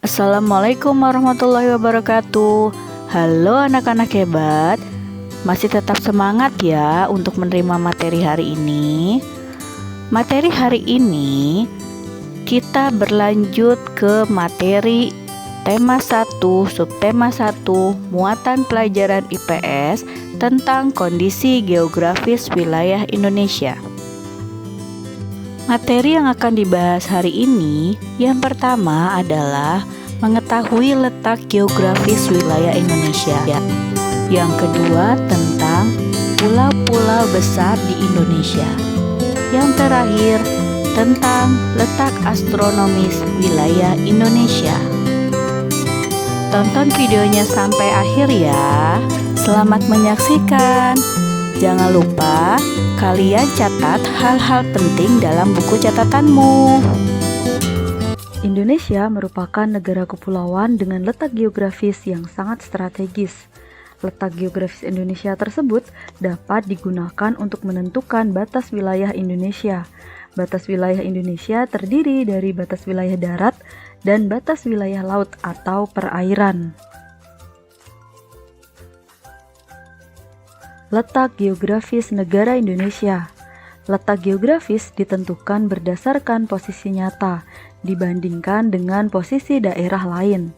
Assalamualaikum warahmatullahi wabarakatuh. Halo anak-anak hebat, masih tetap semangat ya untuk menerima materi hari ini. Materi hari ini kita berlanjut ke materi tema 1, subtema 1, muatan pelajaran IPS tentang kondisi geografis wilayah Indonesia. Materi yang akan dibahas hari ini yang pertama adalah mengetahui letak geografis wilayah Indonesia. Yang kedua tentang pulau-pulau besar di Indonesia. Yang terakhir tentang letak astronomis wilayah Indonesia. Tonton videonya sampai akhir ya. Selamat menyaksikan. Jangan lupa kalian catat hal-hal penting dalam buku catatanmu. Indonesia merupakan negara kepulauan dengan letak geografis yang sangat strategis. Letak geografis Indonesia tersebut dapat digunakan untuk menentukan batas wilayah Indonesia. Batas wilayah Indonesia terdiri dari batas wilayah darat dan batas wilayah laut atau perairan. Letak geografis negara Indonesia. Letak geografis ditentukan berdasarkan posisi nyata dibandingkan dengan posisi daerah lain.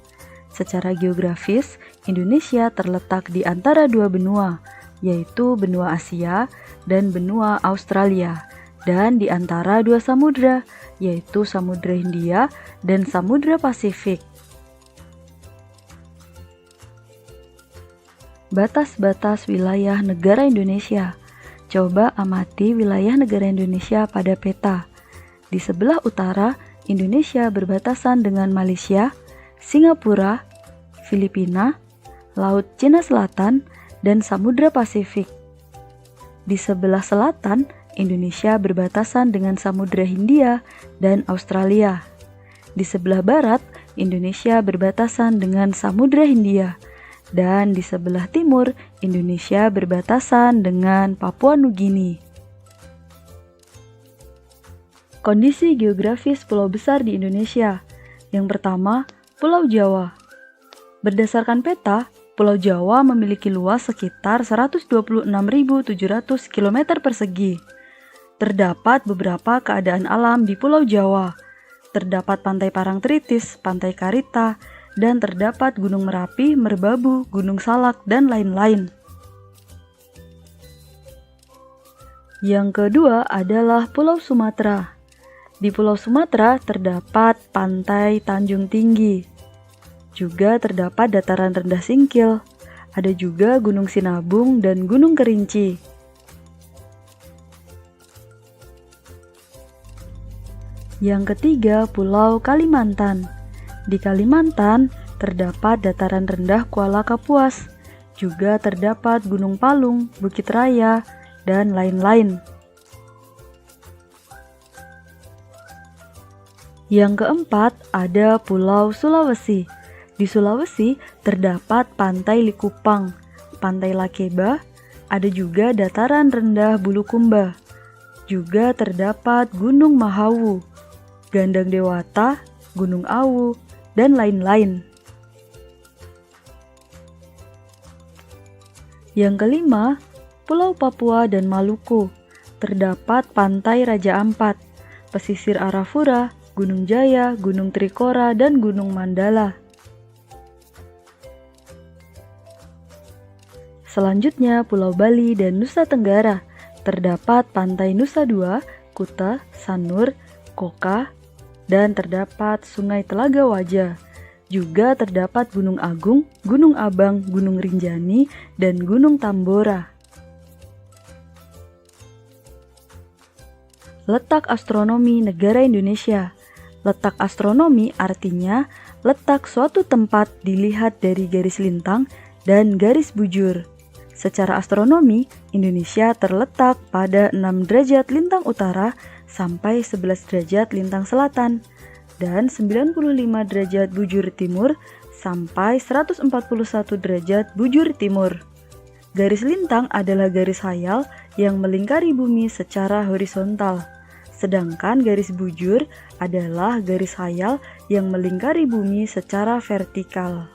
Secara geografis, Indonesia terletak di antara dua benua, yaitu benua Asia dan benua Australia, dan di antara dua samudra, yaitu Samudra Hindia dan Samudra Pasifik. Batas-batas wilayah negara Indonesia. Coba amati wilayah negara Indonesia pada peta. Di sebelah utara, Indonesia berbatasan dengan Malaysia, Singapura, Filipina, Laut Cina Selatan, dan Samudra Pasifik. Di sebelah selatan, Indonesia berbatasan dengan Samudra Hindia dan Australia. Di sebelah barat, Indonesia berbatasan dengan Samudra Hindia. Dan di sebelah timur, Indonesia berbatasan dengan Papua Nugini. Kondisi geografis pulau besar di Indonesia. Yang pertama, Pulau Jawa. Berdasarkan peta, Pulau Jawa memiliki luas sekitar 126.700 km persegi. Terdapat beberapa keadaan alam di Pulau Jawa. Terdapat Pantai Parangtritis, Pantai Karita, dan terdapat Gunung Merapi, Merbabu, Gunung Salak, dan lain-lain. Yang kedua adalah Pulau Sumatera. Di Pulau Sumatera terdapat Pantai Tanjung Tinggi. Juga terdapat dataran rendah Singkil. Ada juga Gunung Sinabung dan Gunung Kerinci. Yang ketiga, Pulau Kalimantan. Di Kalimantan terdapat dataran rendah Kuala Kapuas, juga terdapat Gunung Palung, Bukit Raya, dan lain-lain. Yang keempat ada Pulau Sulawesi. Di Sulawesi terdapat Pantai Likupang, Pantai Lakeba, ada juga dataran rendah Bulukumba. Juga terdapat Gunung Mahawu, Gandang Dewata, Gunung Awu, dan lain-lain. Yang kelima, Pulau Papua dan Maluku. Terdapat Pantai Raja Ampat, Pesisir Arafura, Gunung Jaya, Gunung Trikora, dan Gunung Mandala. Selanjutnya, Pulau Bali dan Nusa Tenggara. Terdapat Pantai Nusa Dua, Kuta, Sanur, Koka, dan terdapat Sungai Telaga Wajah. Juga terdapat Gunung Agung, Gunung Abang, Gunung Rinjani, dan Gunung Tambora. Letak astronomi negara Indonesia. Letak astronomi artinya letak suatu tempat dilihat dari garis lintang dan garis bujur. Secara astronomi, Indonesia terletak pada 6 derajat lintang utara sampai 11 derajat lintang selatan dan 95 derajat bujur timur sampai 141 derajat bujur timur. Garis lintang adalah garis khayal yang melingkari bumi secara horizontal. Sedangkan garis bujur adalah garis khayal yang melingkari bumi secara vertikal.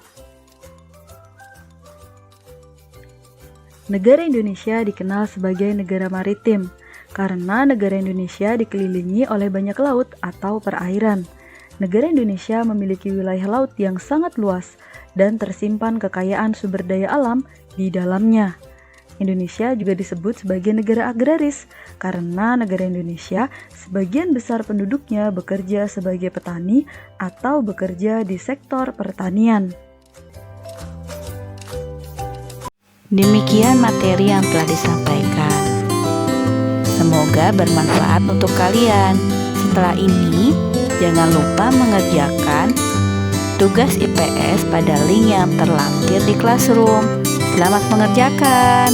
Negara Indonesia dikenal sebagai negara maritim karena negara Indonesia dikelilingi oleh banyak laut atau perairan. Negara Indonesia memiliki wilayah laut yang sangat luas dan tersimpan kekayaan sumber daya alam di dalamnya. Indonesia juga disebut sebagai negara agraris karena negara Indonesia sebagian besar penduduknya bekerja sebagai petani atau bekerja di sektor pertanian. Demikian materi yang telah disampaikan. Semoga bermanfaat untuk kalian. Setelah ini, jangan lupa mengerjakan tugas IPS pada link yang terlampir di Classroom. Selamat mengerjakan.